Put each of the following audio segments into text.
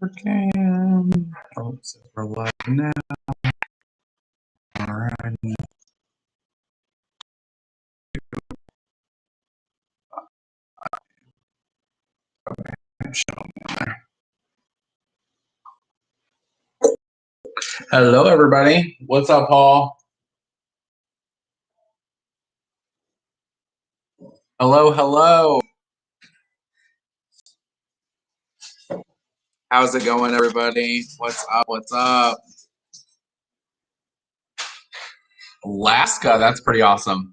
Okay. Oops, we're live now. All right. Hello, everybody. What's up, Paul? Hello, hello. How's it going, everybody? What's up? What's up? Alaska, that's pretty awesome.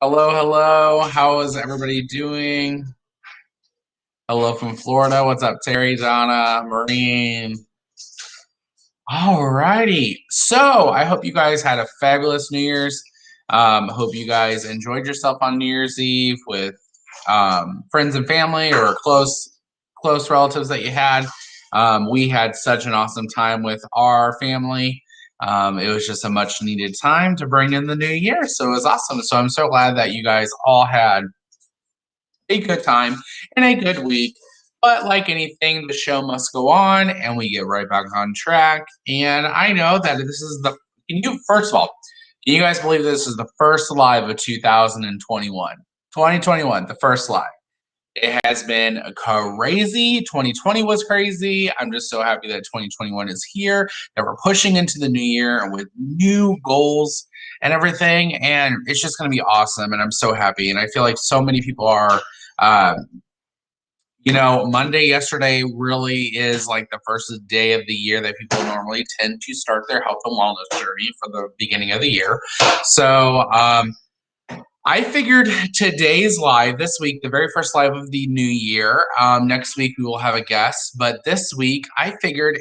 Hello, hello. How is everybody doing? Hello from Florida. What's up, Terry, Donna, Marine? All righty. So I hope you guys had a fabulous New Year's. Hope you guys enjoyed yourself on New Year's Eve with friends and family or close relatives that you had. We had such an awesome time with our family. It was just a much needed time to bring in the new year. So it was awesome. So I'm so glad that you guys all had a good time and a good week. But like anything, the show must go on and we get right back on track. And I know that this is first of all, can you guys believe this is the first live of 2021? 2021, the first live. It has been crazy. 2020 was crazy. I'm just so happy that 2021 is here, that we're pushing into the new year with new goals and everything. And it's just going to be awesome. And I'm so happy. And I feel like so many people are, Monday yesterday really is like the first day of the year that people normally tend to start their health and wellness journey for the beginning of the year. So, I figured today's live, this week, the very first live of the new year. Next week, we will have a guest. But this week, I figured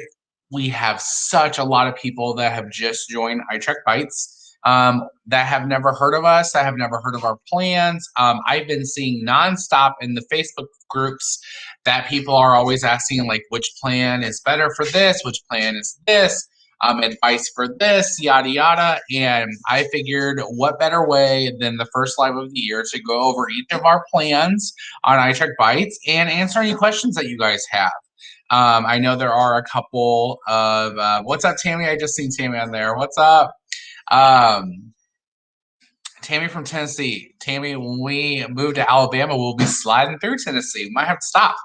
we have such a lot of people that have just joined iTrackBites that have never heard of us, that have never heard of our plans. I've been seeing nonstop in the Facebook groups that people are always asking, like, which plan is better for this? Which plan is this? Advice for this, yada, yada. And I figured what better way than the first live of the year to go over each of our plans on iTrackBites and answer any questions that you guys have. I know there are a couple of, what's up, Tammy? I just seen Tammy on there. What's up? Tammy from Tennessee. Tammy, when we move to Alabama, we'll be sliding through Tennessee. We might have to stop.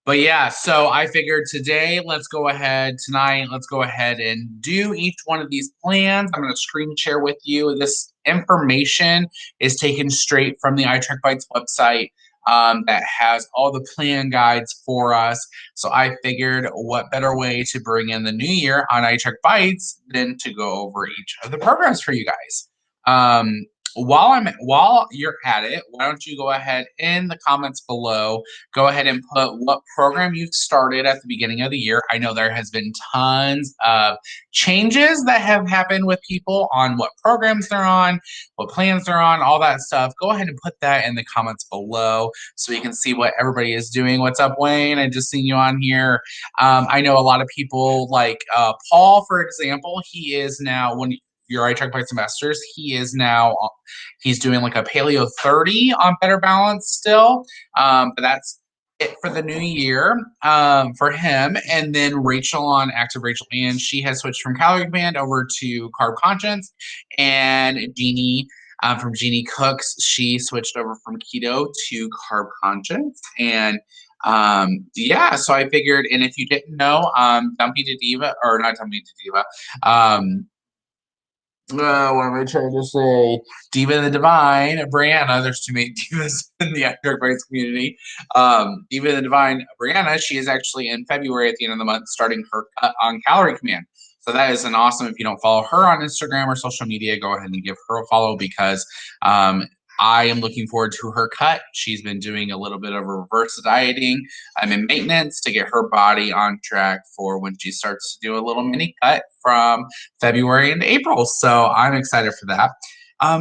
But yeah, so I figured tonight, let's go ahead and do each one of these plans. I'm going to screen share with you. This information is taken straight from the iTrackBites website that has all the plan guides for us. So I figured what better way to bring in the new year on iTrackBites than to go over each of the programs for you guys. While you're at it, why don't you go ahead in the comments below, go ahead and put what program you've started at the beginning of the year. I know there has been tons of changes that have happened with people on what programs they're on, what plans they're on, all that stuff. Go ahead and put that in the comments below so we can see what everybody is doing. What's up, Wayne? I just seen you on here. I know a lot of people like Paul, for example. He is now your iTrackBites investors. He's doing like a Paleo 30 on Better Balance still. But that's it for the new year for him. And then Rachel on Active Rachel Ann, she has switched from Calorie Command over to Carb Conscience. And Jeannie from Jeannie Cooks, she switched over from Keto to Carb Conscience. And yeah, so I figured, and if you didn't know, Dumpy to Diva, or not Dumpy to Diva, what am I trying to say? Diva the Divine, Brianna. There's too many divas in the iTrackBites community. Diva the Divine, Brianna. She is actually in February at the end of the month starting her cut on Calorie Command. So that is an awesome. If you don't follow her on Instagram or social media, go ahead and give her a follow because I am looking forward to her cut. She's been doing a little bit of reverse dieting. I'm in maintenance to get her body on track for when she starts to do a little mini cut from February into April. So I'm excited for that.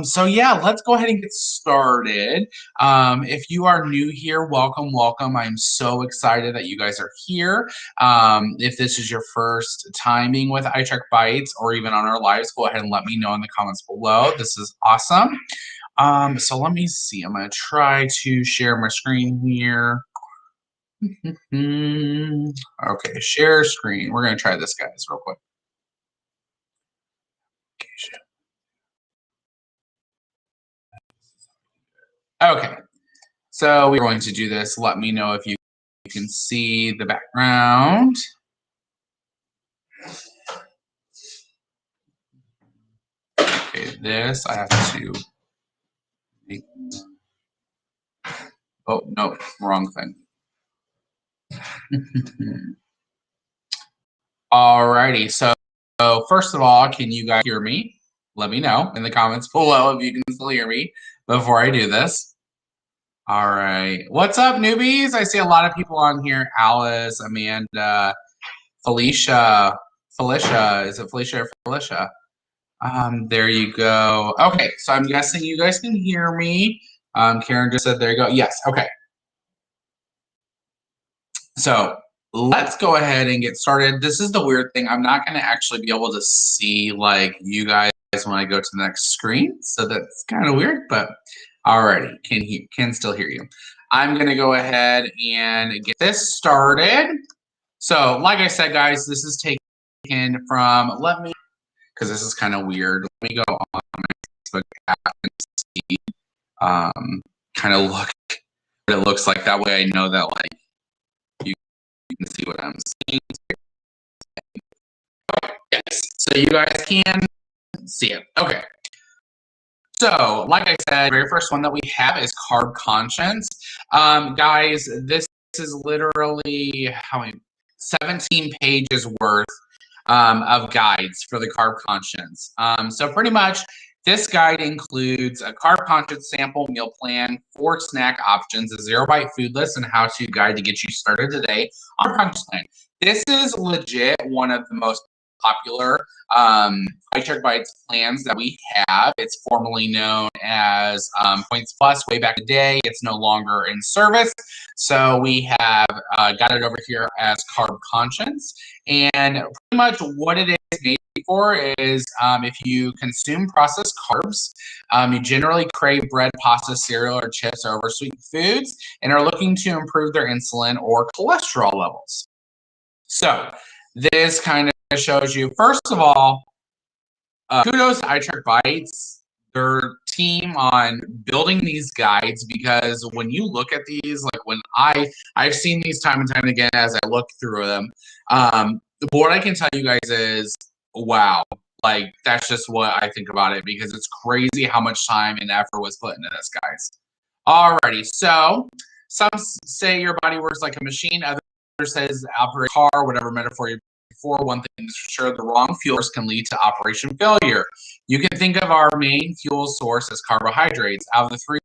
So yeah, let's go ahead and get started. If you are new here, welcome, welcome. I'm so excited that you guys are here. If this is your first timing with iTrackBites or even on our lives, go ahead and let me know in the comments below. This is awesome. So let me see. I'm gonna try to share my screen here. Okay, share screen. We're gonna try this, guys, real quick. Okay, so we're going to do this. Let me know if you can see the background. Okay, this I have to make. Oh, no, wrong thing. Alrighty, so first of all, can you guys hear me? Let me know in the comments below if you can still hear me before I do this. All right, what's up, newbies? I see a lot of people on here. Alice, Amanda, Felicia. Is it Felicia or Felicia? There you go. Okay, so I'm guessing you guys can hear me. Karen just said there you go. Yes, okay. So let's go ahead and get started. This is the weird thing. I'm not going to actually be able to see like you guys when I go to the next screen. So that's kind of weird, but alrighty, can still hear you. I'm going to go ahead and get this started. So like I said, guys, this is taken from, because this is kind of weird. Let me go on my Facebook app and see, kind of look what it looks like. That way I know that like you can see what I'm seeing. Okay, yes, so you guys can see it. Okay. So, like I said, the very first one that we have is Carb Conscience. Guys, this is literally how many 17 pages worth of guides for the Carb Conscience. So pretty much this guide includes a Carb Conscience sample meal plan, 4 snack options, a 0-bite food list, and how-to guide to get you started today on Carb Conscience plan. This is legit one of the most popular iTrackBites plans that we have. It's formerly known as Points Plus way back in the day. It's no longer in service. So we have got it over here as Carb Conscience. And pretty much what it is made for is if you consume processed carbs, you generally crave bread, pasta, cereal, or chips or oversweet foods and are looking to improve their insulin or cholesterol levels. So this kind of shows you, first of all, kudos to iTrackBites, their team on building these guides, because when you look at these, like when I've seen these time and time again as I look through them, what I can tell you guys is, wow, like that's just what I think about it, because it's crazy how much time and effort was put into this, guys. Alrighty, so some say your body works like a machine, others says operate a car, whatever metaphor you for. One thing is for sure, the wrong fuel source can lead to operation failure. You can think of our main fuel source as carbohydrates. Out of the 3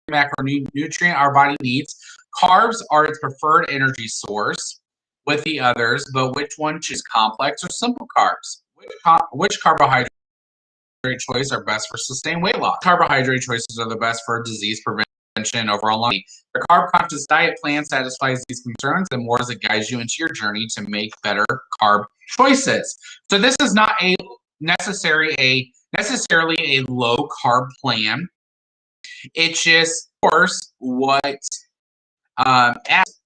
macronutrient our body needs, carbs are its preferred energy source with the others, but which one choose, complex or simple carbs? Which carbohydrate choice are best for sustained weight loss? Carbohydrate choices are the best for disease prevention and overall longevity. The Carb Conscious diet plan satisfies these concerns and more as it guides you into your journey to make better carb choices. So this is not necessarily a low carb plan. It's just, of course, what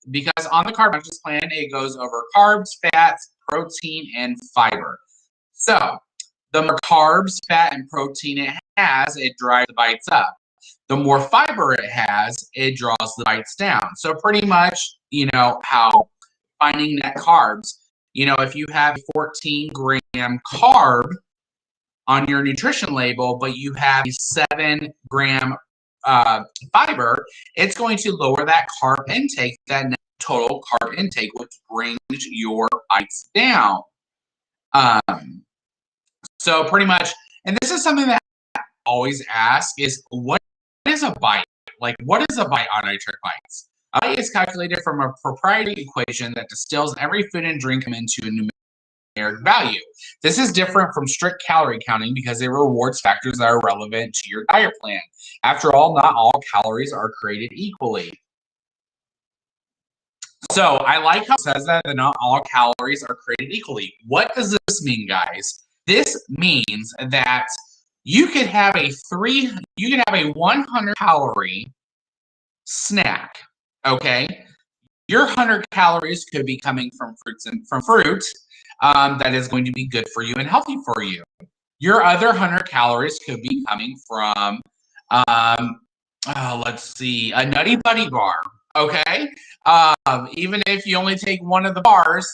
because on the Carb Conscious plan it goes over carbs, fats, protein, and fiber. So the more carbs, fat, and protein it has, it drives the bites up. The more fiber it has, it draws the bites down. So pretty much, you know, how finding net carbs, you know, if you have 14-gram carb on your nutrition label, but you have 7-gram fiber, it's going to lower that carb intake, that total carb intake, which brings your bites down. So pretty much, and this is something that I always ask is, what is a bite? Like, what is a bite on iTrackBites? A bite is calculated from a proprietary equation that distills every food and drink into a numeric value. This is different from strict calorie counting because it rewards factors that are relevant to your diet plan. After all, not all calories are created equally. So I like how it says that not all calories are created equally. What does this mean, guys? This means that You could have a 100 calorie snack, okay? Your 100 calories could be coming from fruit that is going to be good for you and healthy for you. Your other 100 calories could be coming from, let's see, a Nutty Buddy bar. Okay, even if you only take one of the bars,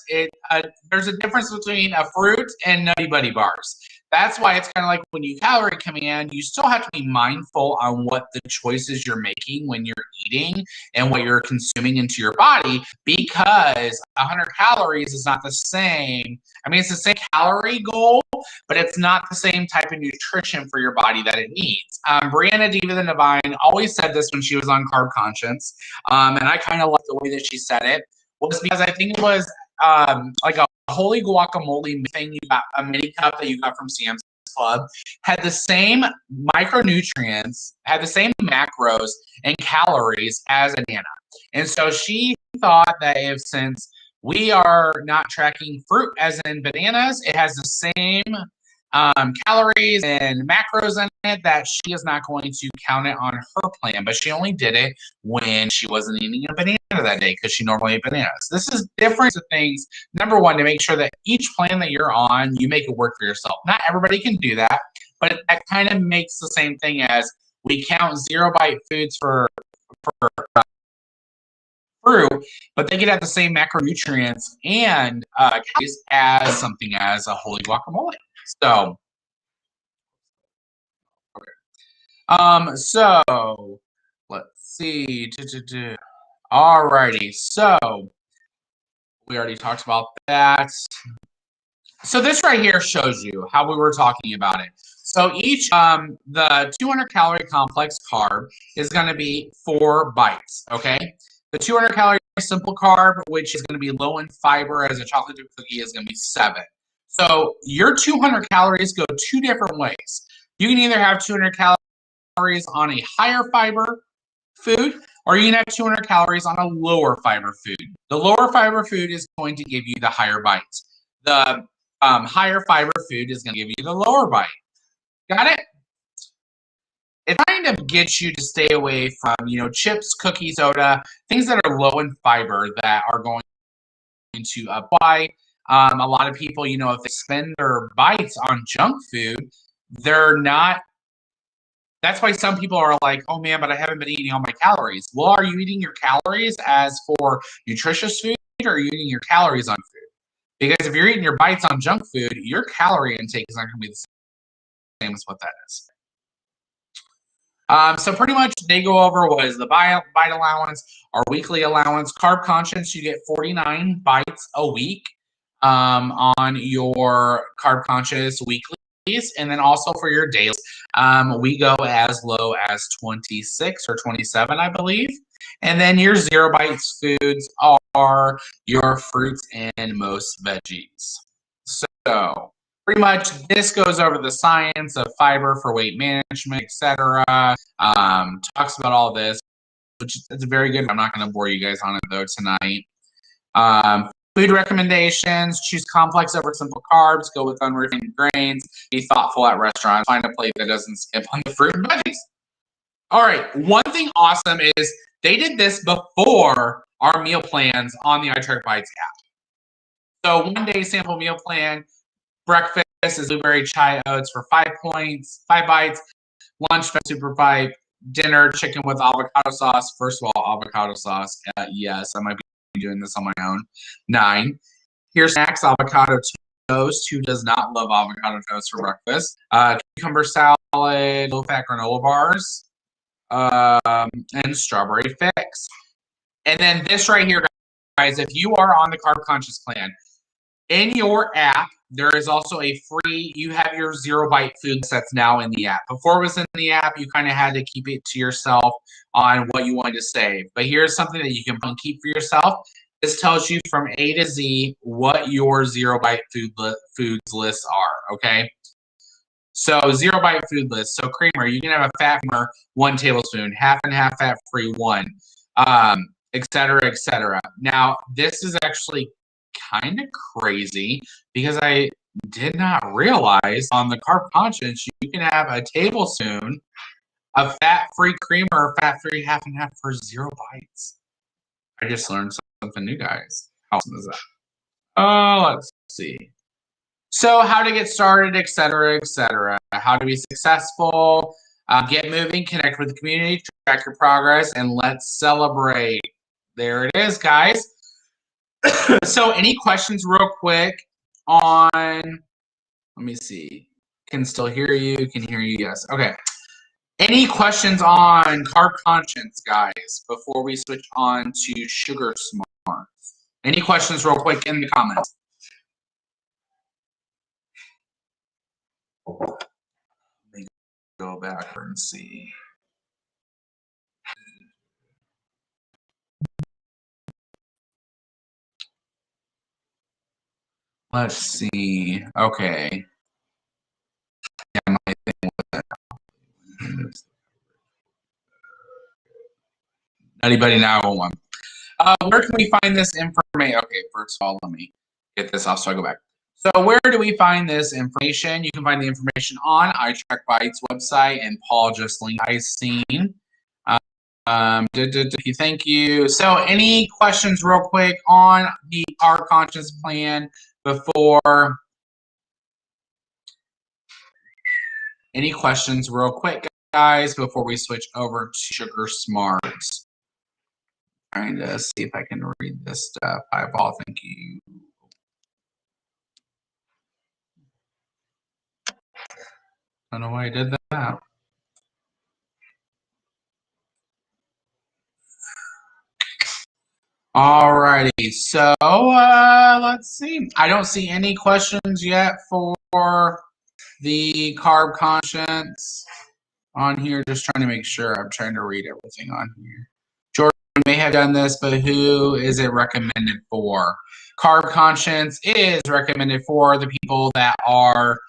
there's a difference between a fruit and Nutty Buddy bars. That's why it's kind of like when you calorie command, you still have to be mindful on what the choices you're making when you're eating and what you're consuming into your body, because 100 calories is not the same. I mean, it's the same calorie goal, but it's not the same type of nutrition for your body that it needs. Brianna Diva the Divine always said this when she was on Carb Conscience, and I kind of like the way that she said it, was because I think it was like a holy guacamole thing you got, a mini cup that you got from Sam's Club, had the same micronutrients, had the same macros and calories as a banana. And so she thought that since we are not tracking fruit as in bananas, it has the same calories and macros in it, that she is not going to count it on her plan. But she only did it when she wasn't eating a banana that day, because she normally ate bananas. This is different things. Number one, to make sure that each plan that you're on, you make it work for yourself. Not everybody can do that, but that kind of makes the same thing as we count 0-bite foods for fruit, but they could have the same macronutrients and calories as something as a holy guacamole. So, okay. So let's see. Alrighty. So we already talked about that. So this right here shows you how we were talking about it. So each, the 200 calorie complex carb is going to be 4 bites, okay? The 200 calorie simple carb, which is going to be low in fiber as a chocolate chip cookie, is going to be 7. So your 200 calories go 2 different ways. You can either have 200 calories on a higher fiber food, or you can have 200 calories on a lower fiber food. The lower fiber food is going to give you the higher bites. The higher fiber food is going to give you the lower bite. Got it? It kind of gets you to stay away from, chips, cookies, soda, things that are low in fiber that are going to apply. A lot of people, if they spend their bites on junk food, they're not. That's why some people are like, oh man, but I haven't been eating all my calories. Well, are you eating your calories as for nutritious food, or are you eating your calories on food? Because if you're eating your bites on junk food, your calorie intake is not going to be the same as what that is. So pretty much they go over what is the bite allowance, our weekly allowance. Carb Conscious, you get 49 bites a week on your Carb Conscious weeklies. And then also for your dailies, we go as low as 26 or 27, I believe. And then your 0-bites foods are your fruits and most veggies. So pretty much this goes over the science of fiber for weight management, etc. Talks about all this, which is very good. I'm not going to bore you guys on it though tonight. Food recommendations: choose complex over simple carbs, go with unrefined grains, be thoughtful at restaurants, find a plate that doesn't skip on the fruit and veggies. All right, one thing awesome is they did this before our meal plans on the iTrackBites app. So 1 day sample meal plan. Breakfast is blueberry chai oats for 5 bites. Lunch, super bite. Dinner, chicken with avocado sauce. First of all, avocado sauce. Yes, I might be doing this on my own. 9. Here's snacks: avocado toast. Who does not love avocado toast for breakfast? Cucumber salad, low-fat granola bars, and strawberry fix. And then this right here, guys, if you are on the Carb Conscious plan, in your app, there is also a free, you have your 0-bite food that's now in the app. Before it was in the app, you kind of had to keep it to yourself on what you wanted to save. But here's something that you can keep for yourself. This tells you from A to Z what your 0-bite foods lists are, okay? So 0-bite food list. So creamer, you can have a fat creamer, 1 tablespoon, half and half fat free 1, et cetera, et cetera. Now, this is actually kind of crazy because did not realize on the carb conscious you can have a tablespoon of fat-free creamer or fat-free half and half for 0 bites. I just learned something new, guys. How awesome is that? Let's see. So how to get started, etc., etc. How to be successful, get moving, connect with the community, track your progress, and let's celebrate. There it is, guys. So any questions real quick on, let me see. Can still hear you, can hear you, yes. Okay. Any questions on carb conscience, guys, before we switch on to sugar smart? Any questions real quick in the comments? Let me go back and see. Let's see. Okay. Yeah, my thing was anybody now one. Where can we find this information? Okay, first of all, let me get this off so I go back. So where do we find this information? You can find the information on iTrackBites website, and Paul just linked I seen. Thank you. So any questions real quick on the carb conscious plan before? Any questions real quick, guys, before we switch over to Sugar Smarts? Trying to see if I can read this stuff. Paul, thank you. I don't know why I did that. Alrighty, so let's see. I don't see any questions yet for the carb conscience on here. Just trying to make sure. I'm trying to read everything on here. Jordan may have done this, but who is it recommended for? Carb conscience is recommended for the people that are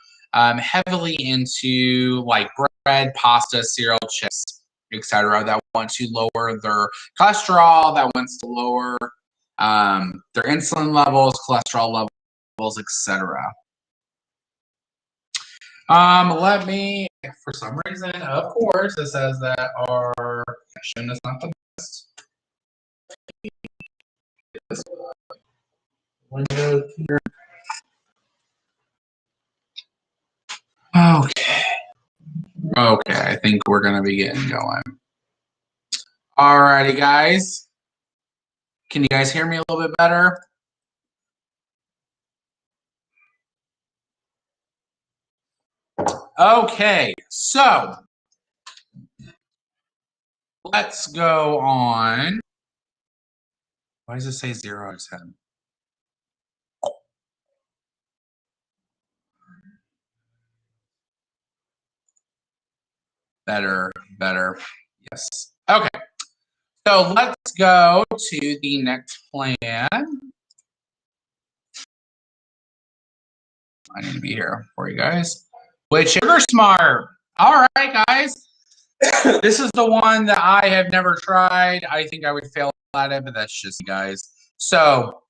heavily into like bread, pasta, cereal, chips, etc., that want to lower their cholesterol, that wants to lower their insulin levels, cholesterol levels, etc. Let me, for some reason, of course, it says that our connection is not the best. Windows here. Okay. Okay, I think we're going to be getting going. Alrighty, guys. Can you guys hear me a little bit better? Okay, so let's go on. Why does it say 0 out of 10? Better. Yes. Okay. So let's go to the next plan. I need to be here for you guys. Which Sugar Smart. All right, guys. This is the one that I have never tried. I think I would fail at it, but that's just guys. So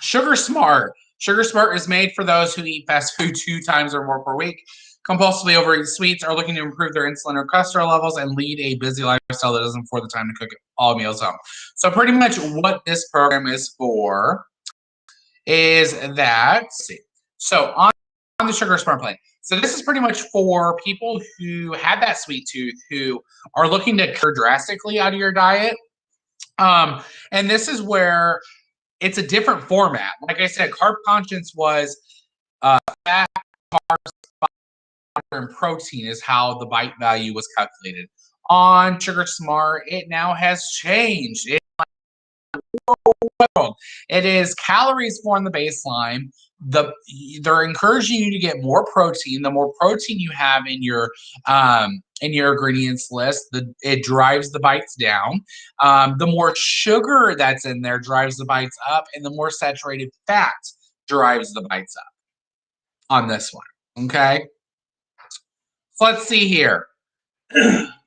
Sugar Smart. Sugar Smart is made for those who eat fast food 2 times or more per week, compulsively overeat sweets, are looking to improve their insulin or cholesterol levels, and lead a busy lifestyle that doesn't afford the time to cook all meals home. So pretty much what this program is for is that, let's see. So on the Sugar Smart plan. So this is pretty much for people who have that sweet tooth, who are looking to cut drastically out of your diet. And this is where it's a different format. Like I said, carb conscience was fat, carbs, fiber, and protein is how the bite value was calculated. On Sugar Smart, it now has changed. It is calories form the baseline. They're encouraging you to get more protein. The more protein you have in your ingredients list, it drives the bites down. The more sugar that's in there drives the bites up, and the more saturated fat drives the bites up on this one. Okay, so let's see here.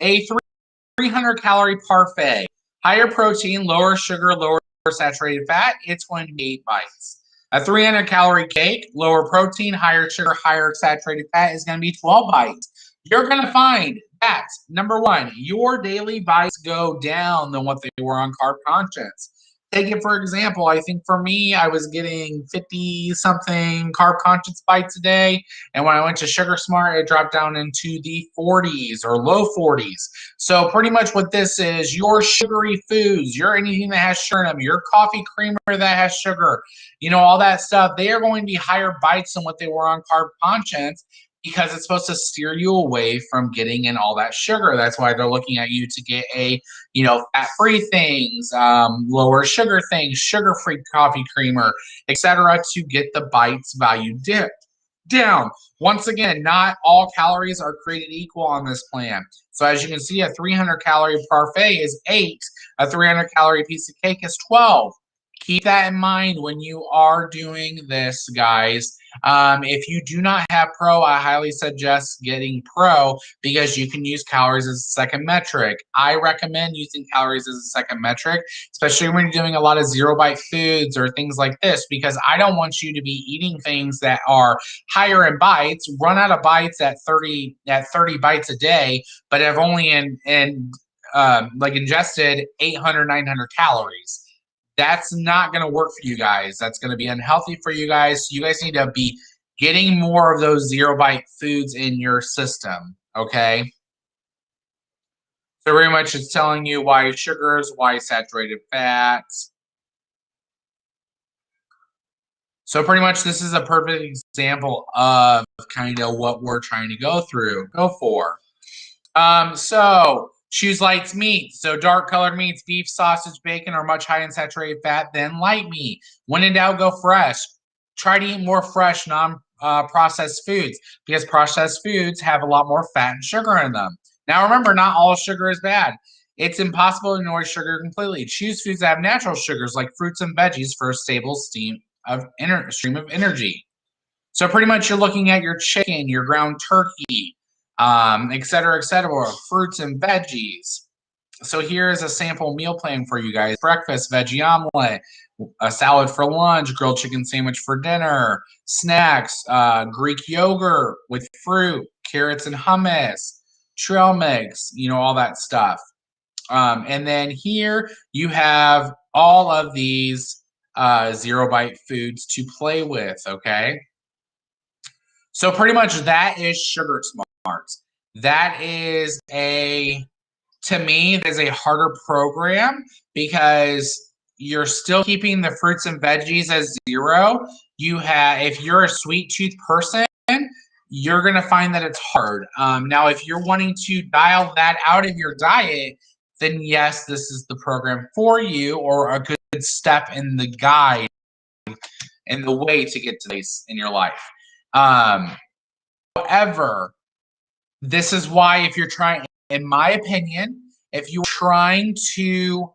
A 300 calorie parfait, higher protein, lower sugar, lower saturated fat. It's going to be 8 bites. A 300-calorie cake, lower protein, higher sugar, higher saturated fat is going to be 12 bites. You're going to find that, number one, your daily bites go down than what they were on Carb Conscious. Take it for example, I think for me, I was getting 50-something Carb Conscious bites a day. And when I went to Sugar Smart, it dropped down into the 40s or low 40s. So pretty much what this is, your sugary foods, your anything that has sugar in them, your coffee creamer that has sugar, all that stuff, they are going to be higher bites than what they were on Carb Conscious because it's supposed to steer you away from getting in all that sugar. That's why they're looking at you to get a, fat-free things, lower sugar things, sugar-free coffee creamer, etc., to get the bites value down. Once again, not all calories are created equal on this plan. So as you can see, a 300-calorie parfait is 8. A 300-calorie piece of cake is 12. Keep that in mind when you are doing this, guys. If you do not have Pro, I highly suggest getting Pro because you can use calories as a second metric. I recommend using calories as a second metric, especially when you're doing a lot of zero-bite foods or things like this, because I don't want you to be eating things that are higher in bites, run out of bites at 30 bites a day, but have only ingested 800, 900 calories. That's not going to work for you guys. That's going to be unhealthy for you guys. You guys need to be getting more of those zero-bite foods in your system, okay? So very much it's telling you why sugars, why saturated fats. So pretty much this is a perfect example of kind of what we're trying to go for. So choose light meat. So dark colored meats, beef, sausage, bacon are much higher in saturated fat than light meat. When in doubt, go fresh. Try to eat more fresh, non-processed foods because processed foods have a lot more fat and sugar in them. Now remember, not all sugar is bad. It's impossible to ignore sugar completely. Choose foods that have natural sugars like fruits and veggies for a stable stream of energy. So pretty much you're looking at your chicken, your ground turkey, et cetera, fruits and veggies. So here's a sample meal plan for you guys. Breakfast, veggie omelet, a salad for lunch, grilled chicken sandwich for dinner, snacks, Greek yogurt with fruit, carrots and hummus, trail mix, all that stuff. And then here you have all of these zero-bite foods to play with, okay? So pretty much that is Sugar Smarts. That is to me, that is a harder program because you're still keeping the fruits and veggies as 0. If you're a sweet tooth person, you're going to find that it's hard. Now, if you're wanting to dial that out of your diet, then yes, this is the program for you, or a good step in the guide and the way to get to this in your life. However, this is why if you're trying, in my opinion, if you're trying to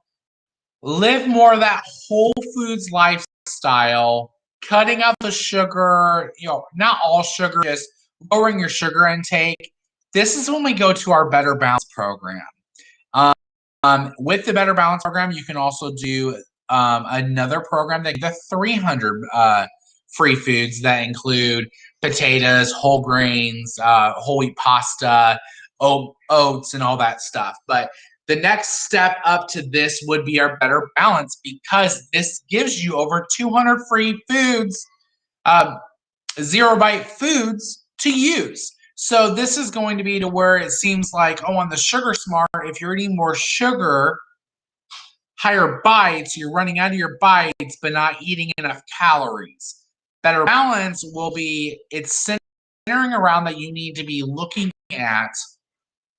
live more of that whole foods lifestyle, cutting out the sugar, not all sugar, just lowering your sugar intake, this is when we go to our Better Balance program. With the Better Balance program, you can also do another program that the 300 free foods that include potatoes, whole grains, whole wheat pasta, oats, and all that stuff. But the next step up to this would be our Better Balance because this gives you over 200 free foods, zero-bite foods to use. So this is going to be to where it seems like, on the Sugar Smart, if you're eating more sugar, higher bites, you're running out of your bites, but not eating enough calories. Better Balance will be, it's centering around that you need to be looking at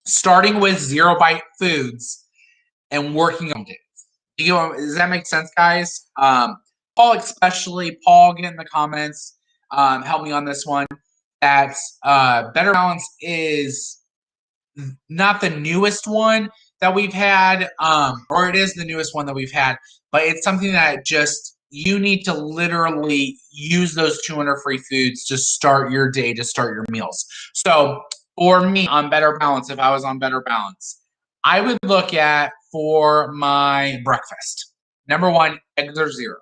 starting with zero-bite foods and working on it. Does that make sense, guys? Paul, get in the comments. Help me on this one. That's Better Balance is not the newest one that we've had, or it is the newest one that we've had, but it's something that just you need to literally use those 200 free foods to start your day, to start your meals. So for me on Better Balance, if I was on Better Balance, I would look at for my breakfast. Number one, eggs are 0.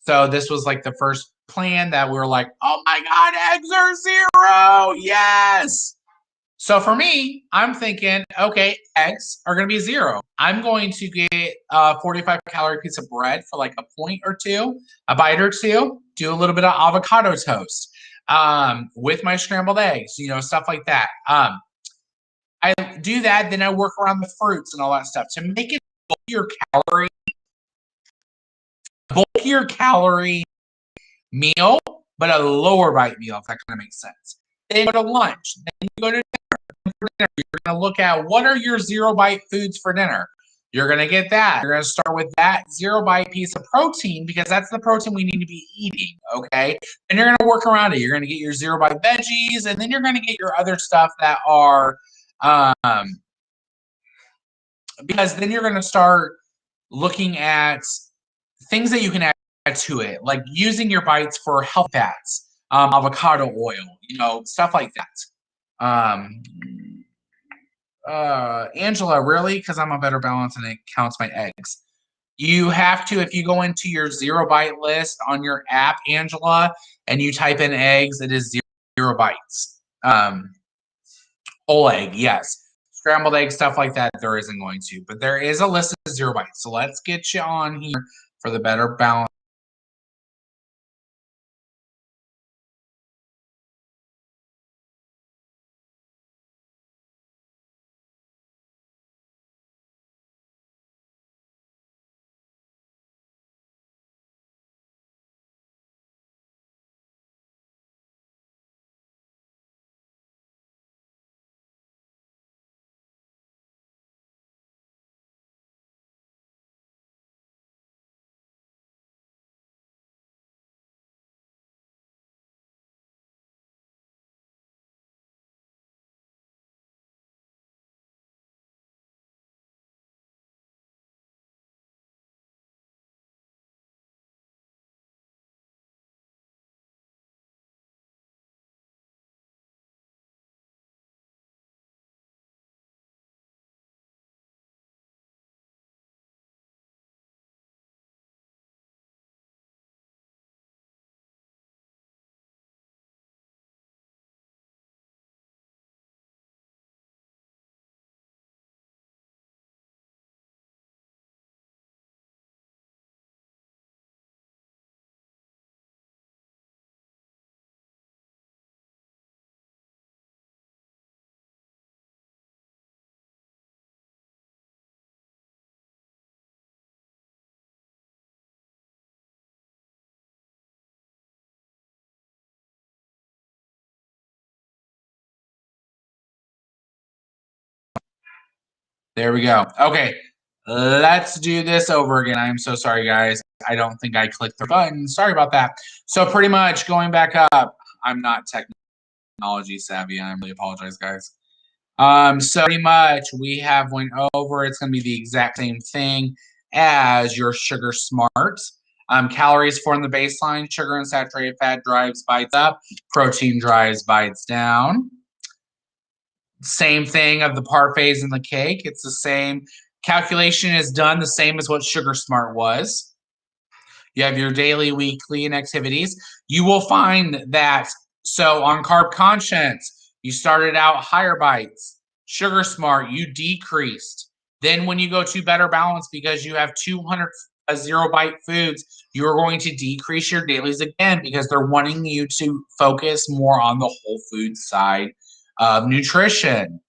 So this was like the first plan that we were like, oh my God, eggs are 0. Yes. So for me, I'm thinking, okay, eggs are going to be 0. I'm going to get a 45-calorie piece of bread for like a point or two, a bite or two, do a little bit of avocado toast with my scrambled eggs, stuff like that. I do that, then I work around the fruits and all that stuff to make it bulkier calorie meal, but a lower bite meal, if that kind of makes sense. Then you go to lunch. Then you go to dinner. For dinner, you're going to look at what are your 0-bite foods for dinner. You're going to get that. You're going to start with that 0-bite piece of protein because that's the protein we need to be eating, okay? And you're going to work around it. You're going to get your 0-bite veggies, and then you're going to get your other stuff that are because then you're going to start looking at things that you can add to it, like using your bites for health fats, avocado oil, stuff like that. Angela, really? Because I'm a better balance and it counts my eggs. You have to, if you go into your 0-bite list on your app, Angela, and you type in eggs, it is 0 bites. Whole egg, yes. Scrambled egg, stuff like that, there isn't going to. But there is a list of 0 bites. So let's get you on here for the better balance. There we go. Okay, let's do this over again. I'm so sorry, guys. I don't think I clicked the button. Sorry about that. So pretty much going back up, I'm not technology savvy. I really apologize, guys. So pretty much we have went over. It's going to be the exact same thing as your Sugar Smart. Calories form the baseline. Sugar and saturated fat drives bites up. Protein drives bites down. Same thing of the parfaits and the cake. It's the same. Calculation is done the same as what Sugar Smart was. You have your daily, weekly, and activities. You will find that, so on Carb Conscience, you started out higher bites. Sugar Smart, you decreased. Then when you go to Better Balance, because you have 200 0-bite foods, you're going to decrease your dailies again because they're wanting you to focus more on the whole food side of nutrition.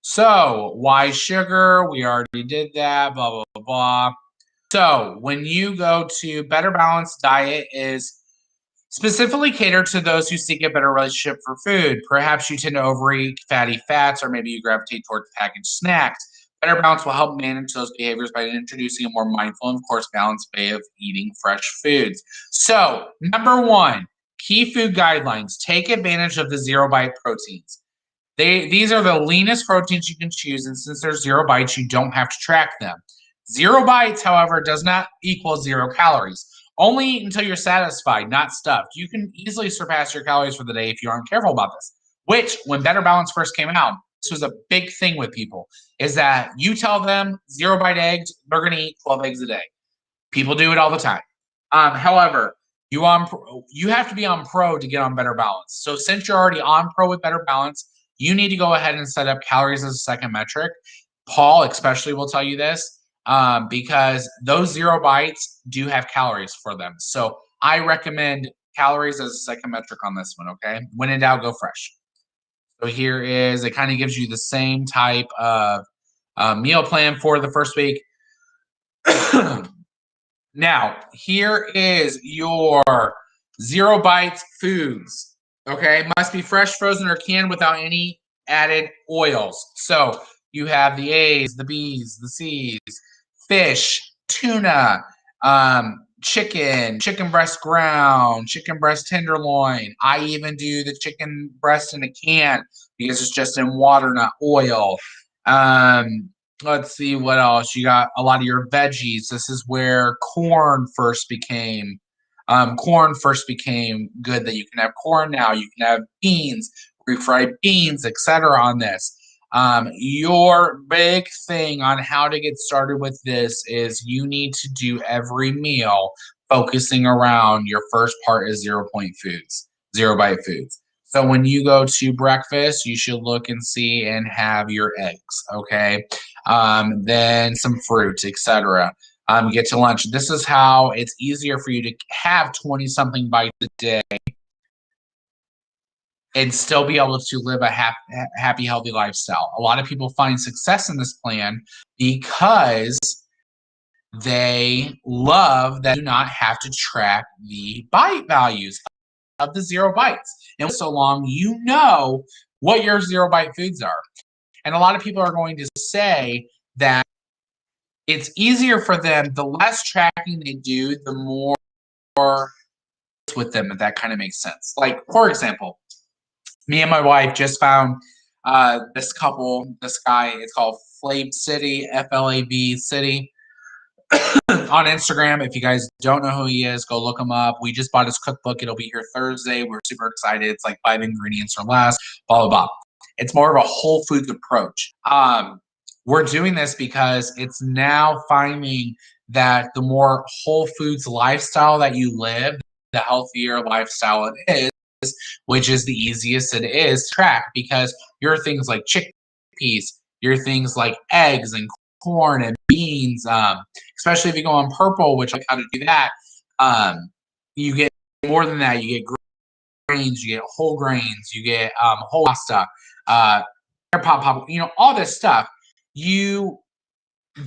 So why sugar? We already did that, blah, blah, blah, blah. So when you go to Better Balanced Diet is specifically catered to those who seek a better relationship for food. Perhaps you tend to overeat fatty fats, or maybe you gravitate towards packaged snacks. Better Balance will help manage those behaviors by introducing a more mindful and, of course, balanced way of eating fresh foods. So, number 1, key food guidelines. Take advantage of the 0-bite proteins. These are the leanest proteins you can choose, and since they're 0 bites, you don't have to track them. 0 bites, however, does not equal 0 calories. Only eat until you're satisfied, not stuffed. You can easily surpass your calories for the day if you aren't careful about this, which, when Better Balance first came out, this was a big thing with people, is that you tell them 0-bite eggs, they're going to eat 12 eggs a day. People do it all the time. However, You have to be on Pro to get on Better Balance. So since you're already on Pro with Better Balance, you need to go ahead and set up calories as a second metric. Paul especially will tell you this because those 0 bites do have calories for them. So I recommend calories as a second metric on this one, okay? When in doubt, go fresh. So here is, it kind of gives you the same type of meal plan for the first week. Now, here is your 0 bites foods. Okay, must be fresh, frozen, or canned without any added oils. So you have the A's, the B's, the C's, fish, tuna, chicken breast ground, chicken breast tenderloin. I even do the chicken breast in a can because it's just in water, not oil. Let's see what else. You got a lot of your veggies. This is where corn first became good, that you can have corn now. You can have beans, refried beans, etc. on this. Your big thing on how to get started with this is you need to do every meal focusing around your first part is 0 point foods, 0 bite foods. So when you go to breakfast, you should look and see and have your eggs, okay? Then some fruit, etc. Get to lunch. This is how it's easier for you to have 20-something bites a day and still be able to live a happy, healthy lifestyle. A lot of people find success in this plan because they love that you do not have to track the bite values of the 0 bites. And so long, you know what your 0 bite foods are. And a lot of people are going to say that it's easier for them, the less tracking they do, the more with them, if that kind of makes sense. Like, for example, me and my wife just found this guy, it's called Flave City, Flab City, on Instagram. If you guys don't know who he is, go look him up. We just bought his cookbook. It'll be here Thursday. We're super excited. It's like 5 ingredients or less, blah, blah, blah. It's more of a whole foods approach. We're doing this because it's now finding that the more whole foods lifestyle that you live, the healthier lifestyle it is, which is the easiest it is to track, because your things like chickpeas, your things like eggs and corn and beans, especially if you go on purple, which I how to do that, you get more than that. You get grains, you get whole grains, you get whole pasta, pop, all this stuff. You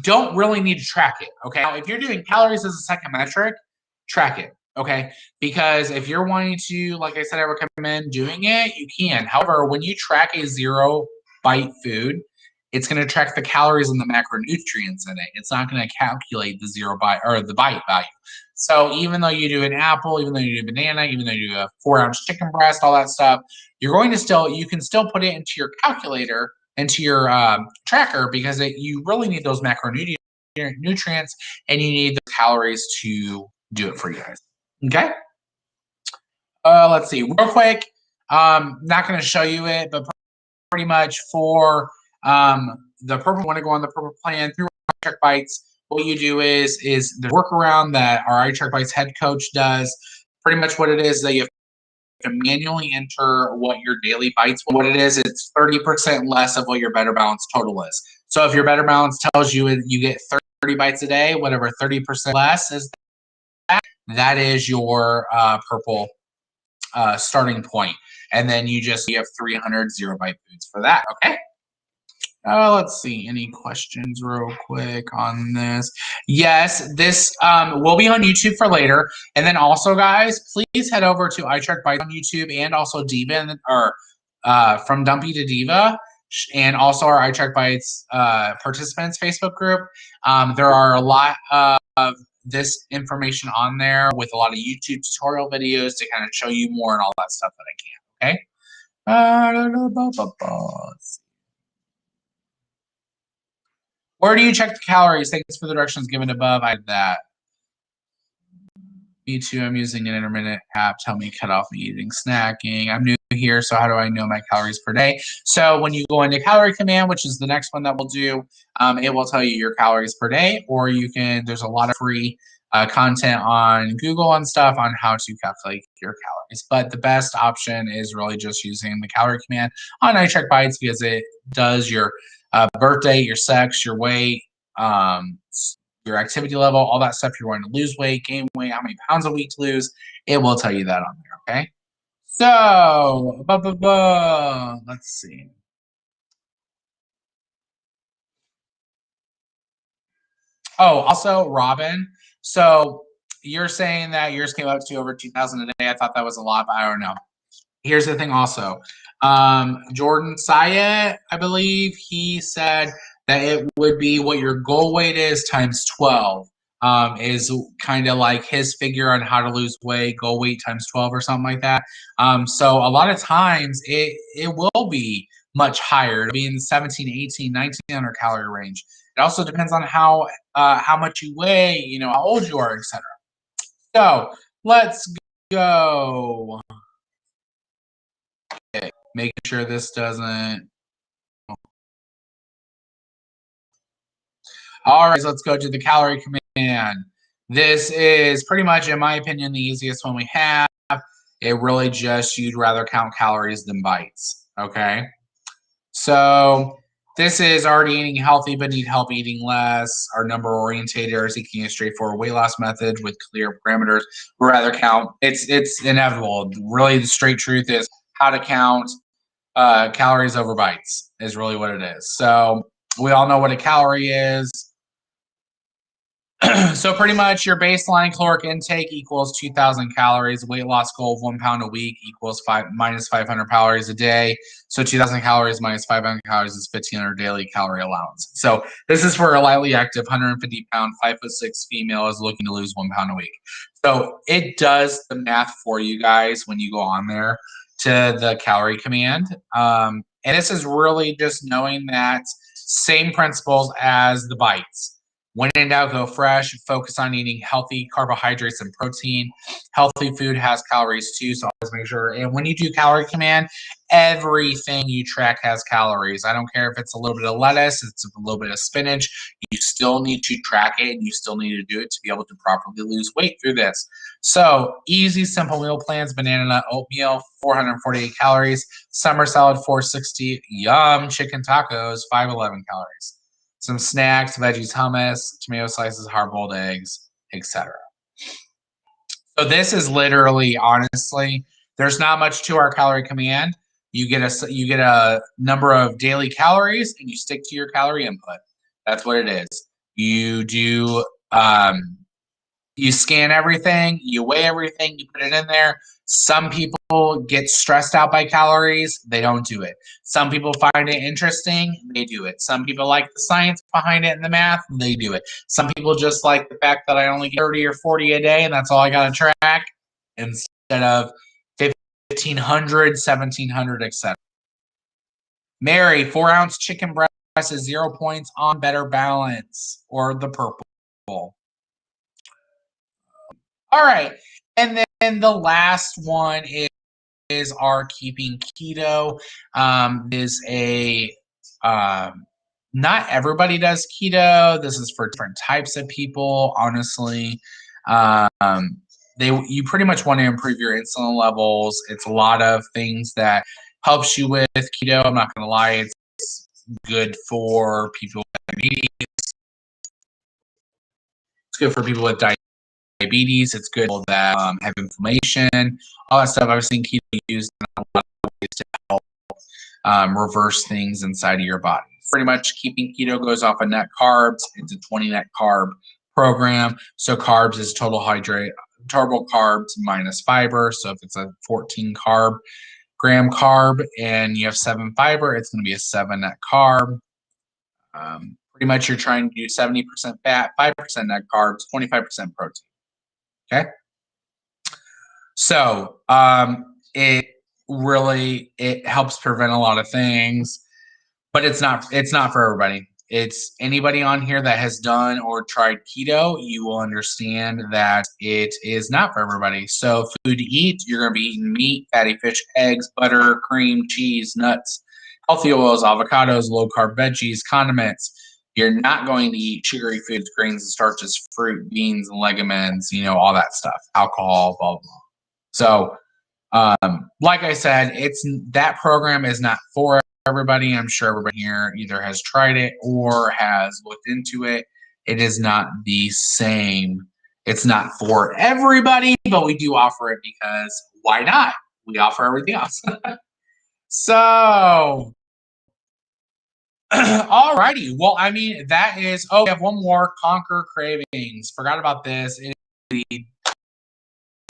don't really need to track it, okay? Now, if you're doing calories as a second metric, track it, okay? Because if you're wanting to, like I said, I recommend doing it, you can. However, when you track a 0 bite food, it's going to track the calories and the macronutrients in it. It's not going to calculate the 0 bite or the bite value. So even though you do an apple, even though you do a banana, even though you do a 4-ounce chicken breast, all that stuff, you're going to you can still put it into your calculator, into your tracker, because you really need those macronutrients and you need the calories to do it for you guys. Okay. Let's see real quick. Not going to show you it, but pretty much for the purple, want to go on the purple plan through iTrackBites. What you do is the workaround that our iTrackBites head coach does. Pretty much what it is that you have to manually enter what your daily bites. What it is, it's 30% less of what your Better Balance total is. So if your Better Balance tells you you get 30 bites a day, whatever 30% less is, that is your purple starting point. And then you have 300 0 bite foods for that. Okay. Let's see. Any questions real quick on this? Yes, this will be on YouTube for later. And then also, guys, please head over to iTrackBites on YouTube, and also Diva, or From Dumpy to Diva, and also our iTrackBites participants Facebook group. There are a lot of this information on there with a lot of YouTube tutorial videos to kind of show you more and all that stuff that I can. Okay. Where do you check the calories? Thanks for the directions given above. I did that. Me too. I'm using an intermittent app. Tell me cut off eating, snacking. I'm new here, so how do I know my calories per day? So when you go into calorie command, which is the next one that we'll do, it will tell you your calories per day, or you can, there's a lot of free content on Google and stuff on how to calculate your calories. But the best option is really just using the calorie command on iTrackBites because it does your birth date, your sex, your weight, your activity level, all that stuff. You're wanting to lose weight, gain weight, how many pounds a week to lose. It will tell you that on there, okay? So, let's see. Oh, also, Robin. So you're saying that yours came up to over 2,000 a day. I thought that was a lot, but I don't know. Here's the thing also. Jordan Syed, I believe, he said that it would be what your goal weight is times 12. Is kind of like his figure on how to lose weight, goal weight times 12 or something like that. So a lot of times it will be much higher. It'll be in the 17, 18, 1900 calorie range. It also depends on how much you weigh, you know, how old you are, etc. So let's go. Okay, making sure this doesn't. All right, so let's go to the calorie command. This is pretty much, in my opinion, the easiest one we have. It really just, you'd rather count calories than bites, okay? So this is already eating healthy but need help eating less. Our number orientator is seeking a straightforward weight loss method with clear parameters. We'd rather count. It's inevitable. Really, the straight truth is how to count calories over bites is really what it is. So we all know what a calorie is. So pretty much your baseline caloric intake equals 2,000 calories. Weight loss goal of 1 pound a week equals minus 500 calories a day. So 2,000 calories minus 500 calories is 1,500 daily calorie allowance. So this is for a lightly active 150-pound, 5'6" female is looking to lose 1 pound a week. So it does the math for you guys when you go on there to the calorie command. And this is really just knowing that same principles as the bites. When in doubt, go fresh. Focus on eating healthy carbohydrates and protein. Healthy food has calories too, so always make sure. And when you do calorie command, everything you track has calories. I don't care if it's a little bit of lettuce, it's a little bit of spinach. You still need to track it, and you still need to do it to be able to properly lose weight through this. So easy, simple meal plans: banana nut oatmeal, 448 calories. Summer salad, 460. Yum. Chicken tacos, 511 calories. Some snacks, veggies, hummus, tomato slices, hard-boiled eggs, etc. So this is literally, honestly, there's not much to our calorie command. You get a number of daily calories, and you stick to your calorie input. That's what it is. You do you scan everything, you weigh everything, you put it in there. Some people get stressed out by calories, they don't do it. Some people find it interesting, they do it. Some people like the science behind it and the math, they do it. Some people just like the fact that I only get 30 or 40 a day and that's all I got to track instead of 1,500, 1,700, etc. Mary, 4-ounce chicken breast is 0 points on Better Balance or the purple. All right. And then the last one is our keeping keto. Is a not everybody does keto. This is for different types of people, honestly. You pretty much want to improve your insulin levels. It's a lot of things that helps you with keto. I'm not gonna lie, it's good for people with diabetes. It's good for people with diabetes. It's good for that have inflammation, all that stuff. I've seen keto used in a lot of ways to help reverse things inside of your body. Pretty much keeping keto goes off of net carbs. It's a 20 net carb program. So carbs is total carbs minus fiber. So if it's a 14 gram carb and you have 7 fiber, it's going to be a 7 net carb. Pretty much you're trying to do 70% fat, 5% net carbs, 25% protein. Okay. So it helps prevent a lot of things, but it's not for everybody. It's anybody on here that has done or tried keto, you will understand that it is not for everybody. So food to eat, you're going to be eating meat, fatty fish, eggs, butter, cream, cheese, nuts, healthy oils, avocados, low carb veggies, condiments, You're not going to eat sugary foods, grains, and starches, fruit, beans, and legumes, all that stuff, alcohol, blah, blah. So, like I said, that program is not for everybody. I'm sure everybody here either has tried it or has looked into it. It is not the same. It's not for everybody, but we do offer it because why not? We offer everything else. So, alrighty. Well, I mean, that is. Oh, we have one more. Conquer cravings. Forgot about this. It is the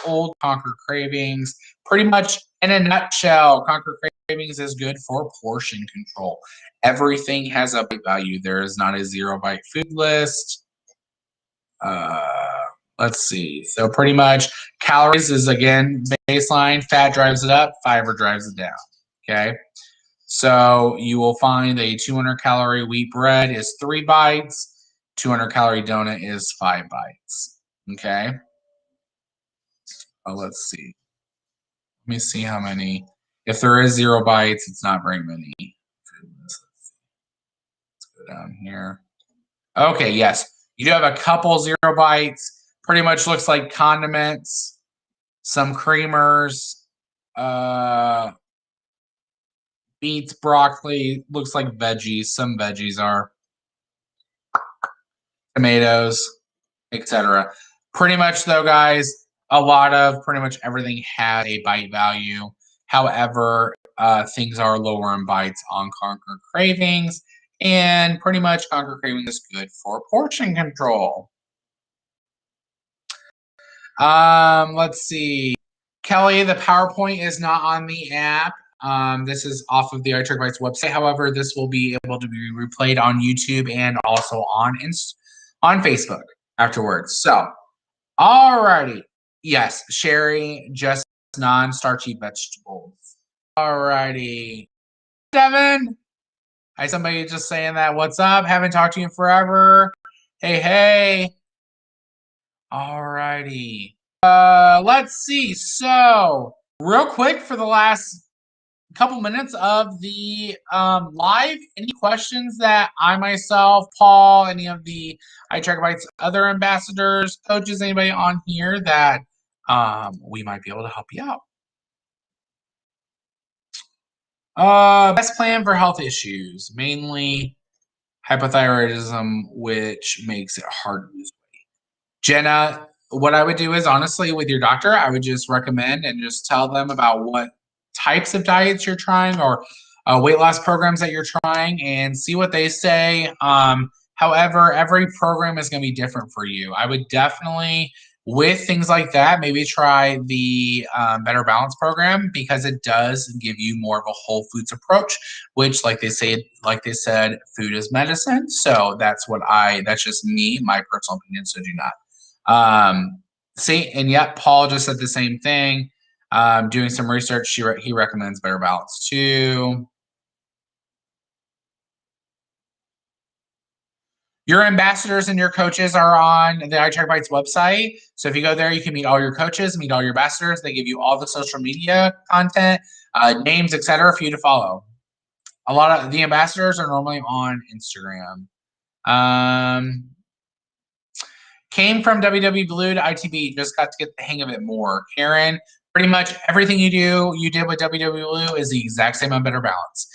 old Conquer cravings. Pretty much in a nutshell, Conquer cravings is good for portion control. Everything has a bite value. There is not a 0-bite food list. Let's see. So pretty much calories is again baseline. Fat drives it up. Fiber drives it down. Okay. So you will find a 200-calorie wheat bread is 3 bites. 200-calorie donut is 5 bites. Okay. Let's see. Let me see how many. If there is 0 bites, it's not very many. Let's go down here. Okay, yes. You do have a couple 0 bites. Pretty much looks like condiments, some creamers, beets, broccoli, looks like veggies. Some veggies are tomatoes, etc. Pretty much though, guys, a lot of pretty much everything has a bite value. However, things are lower in bites on Conquer Cravings, and pretty much Conquer Cravings is good for portion control. Let's see. Kelly, the PowerPoint is not on the app. This is off of the iTrackBites website. However, this will be able to be replayed on YouTube and also on Facebook afterwards. So, alrighty. Yes, Sherry, just non-starchy vegetables. Alrighty. Devin, hi, somebody just saying that. What's up? Haven't talked to you in forever. Hey, hey. Alrighty. Let's see. So, real quick for the last couple minutes of the live, any questions that I myself, Paul, any of the iTrackBites other ambassadors, coaches, anybody on here that we might be able to help you out? Best plan for health issues, mainly hypothyroidism, which makes it hard to lose weight. Jenna, what I would do is honestly with your doctor, I would just recommend and just tell them about what types of diets you're trying or weight loss programs that you're trying and see what they say. However, every program is going to be different for you. I would definitely, with things like that, maybe try the Better Balance program because it does give you more of a whole foods approach, which, like they said, food is medicine. So that's just me, my personal opinion. So do not. See, and yet Paul just said the same thing. Doing some research, he recommends Better Balance too. Your ambassadors and your coaches are on the iTrackBites website. So if you go there, you can meet all your coaches, meet all your ambassadors. They give you all the social media content, names, etc., for you to follow. A lot of the ambassadors are normally on Instagram. Came from WW Blue to ITB, just got to get the hang of it more. Karen, pretty much everything you did with WW Blue is the exact same on Better Balance.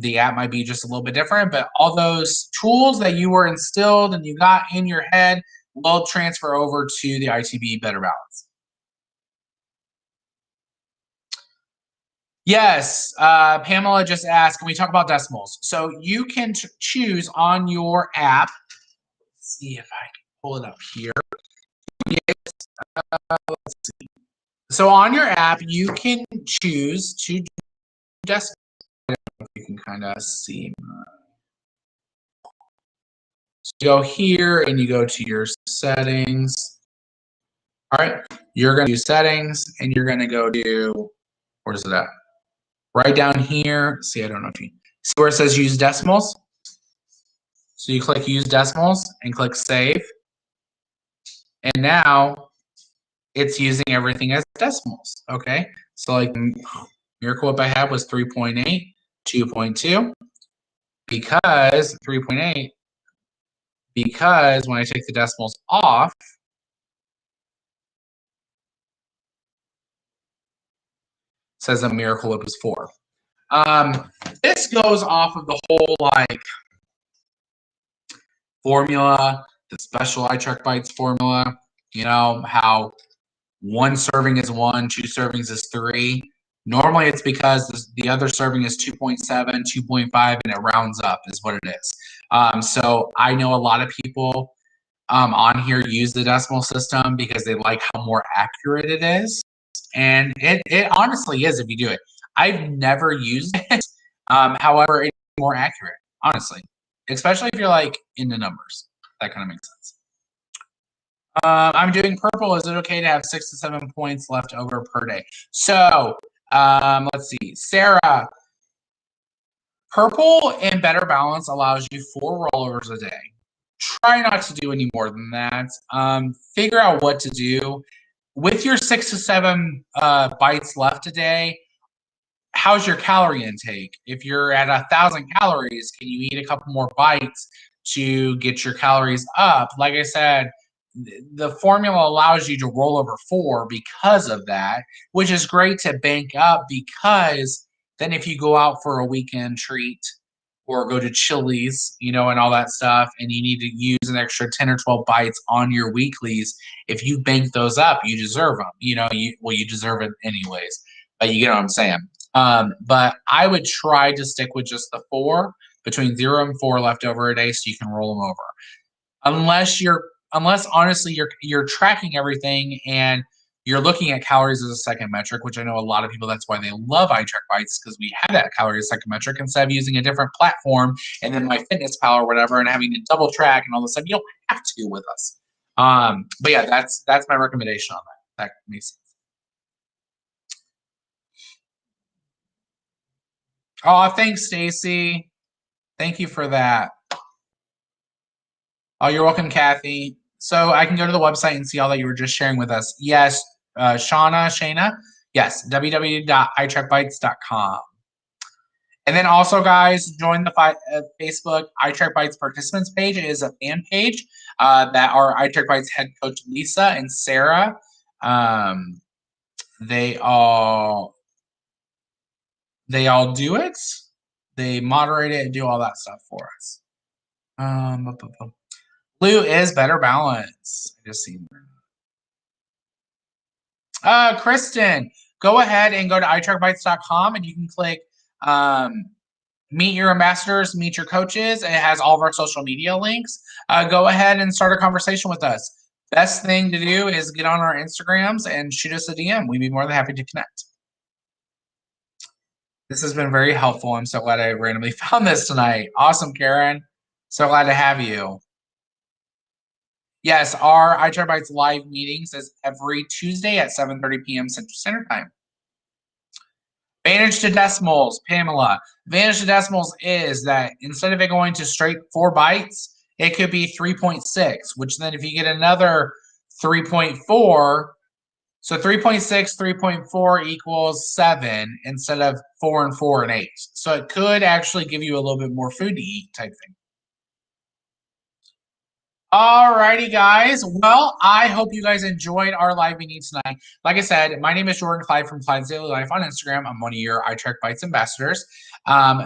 The app might be just a little bit different, but all those tools that you were instilled and you got in your head will transfer over to the ITB Better Balance. Yes, Pamela just asked, can we talk about decimals? So you can choose on your app. Let's see if I can pull it up here. Let's see. So on your app, you can choose to decimals. You can kind of see. So you go here and you go to your settings. All right, you're going to do settings and you're going to go to, where's it at? Right down here. See, I don't know if you see where it says use decimals. So you click use decimals and click save. And now it's using everything as decimals. Okay, so like Miracle Whip I had was 3.8, 2.2, because 3.8 because when I take the decimals off, it says a miracle it was 4. This goes off of the whole like formula, the special iTrackBites formula. You know how 1 serving is 1, 2 servings is 3. Normally, it's because the other serving is 2.7, 2.5, and it rounds up is what it is. So I know a lot of people on here use the decimal system because they like how more accurate it is. And it honestly is if you do it. I've never used it. However, it's more accurate, honestly, especially if you're like into numbers. That kind of makes sense. I'm doing purple. Is it okay to have 6 to 7 points left over per day? So let's see. Sarah, purple in Better Balance allows you 4 rollovers a day. Try not to do any more than that. Figure out what to do. With your 6 to 7 bites left a day, how's your calorie intake? If you're at 1,000 calories, can you eat a couple more bites to get your calories up? Like I said, the formula allows you to roll over 4 because of that, which is great to bank up because then if you go out for a weekend treat or go to Chili's, you know, and all that stuff, and you need to use an extra 10 or 12 bites on your weeklies, if you bank those up, you deserve them. You know, you deserve it anyways, but you get what I'm saying. But I would try to stick with just the 4, between 0 and 4 left over a day so you can roll them over. Unless honestly you're tracking everything and you're looking at calories as a second metric, which I know a lot of people, that's why they love iTrackBites, because we have that calorie as a second metric instead of using a different platform and then MyFitnessPal or whatever and having to double track and all this stuff. You don't have to with us. But yeah, that's my recommendation on that. That makes sense. Oh, thanks, Stacy. Thank you for that. Oh, you're welcome, Kathy. So I can go to the website and see all that you were just sharing with us. Yes, Shana, yes, www.itrackbites.com. And then also, guys, join the Facebook iTrackBites participants page. It is a fan page that our iTrackBites head coach Lisa and Sarah, they all do it. They moderate it and do all that stuff for us. Blue is Better Balance. I just seen that. Kristen, go ahead and go to iTrackBites.com and you can click meet your ambassadors, meet your coaches. It has all of our social media links. Go ahead and start a conversation with us. Best thing to do is get on our Instagrams and shoot us a DM. We'd be more than happy to connect. This has been very helpful. I'm so glad I randomly found this tonight. Awesome, Karen. So glad to have you. Yes, our iTrackBites live meetings is every Tuesday at 7:30 p.m. Central Standard Time. Advantage to decimals, Pamela. Advantage to decimals is that instead of it going to straight 4 bites, it could be 3.6, which then if you get another 3.4, so 3.6, 3.4 equals 7 instead of 4 and 4 and 8. So it could actually give you a little bit more food to eat type thing. All righty, guys. Well, I hope you guys enjoyed our live meeting tonight. Like I said, my name is Jordan Clyde from Clyde's Daily Life on Instagram. I'm one of your iTrackBites ambassadors.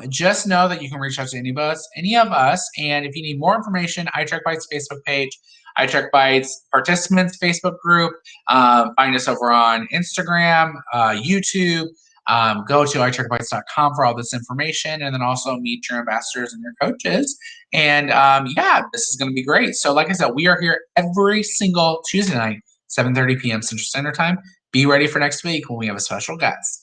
Just know that you can reach out to any of us. And if you need more information, iTrackBites Facebook page, iTrackBites participants Facebook group. Find us over on Instagram, YouTube. Go to iTrackBites.com for all this information, and then also meet your ambassadors and your coaches. And yeah, this is going to be great. So like I said, we are here every single Tuesday night, 7:30 p.m. Central Standard Time. Be ready for next week when we have a special guest.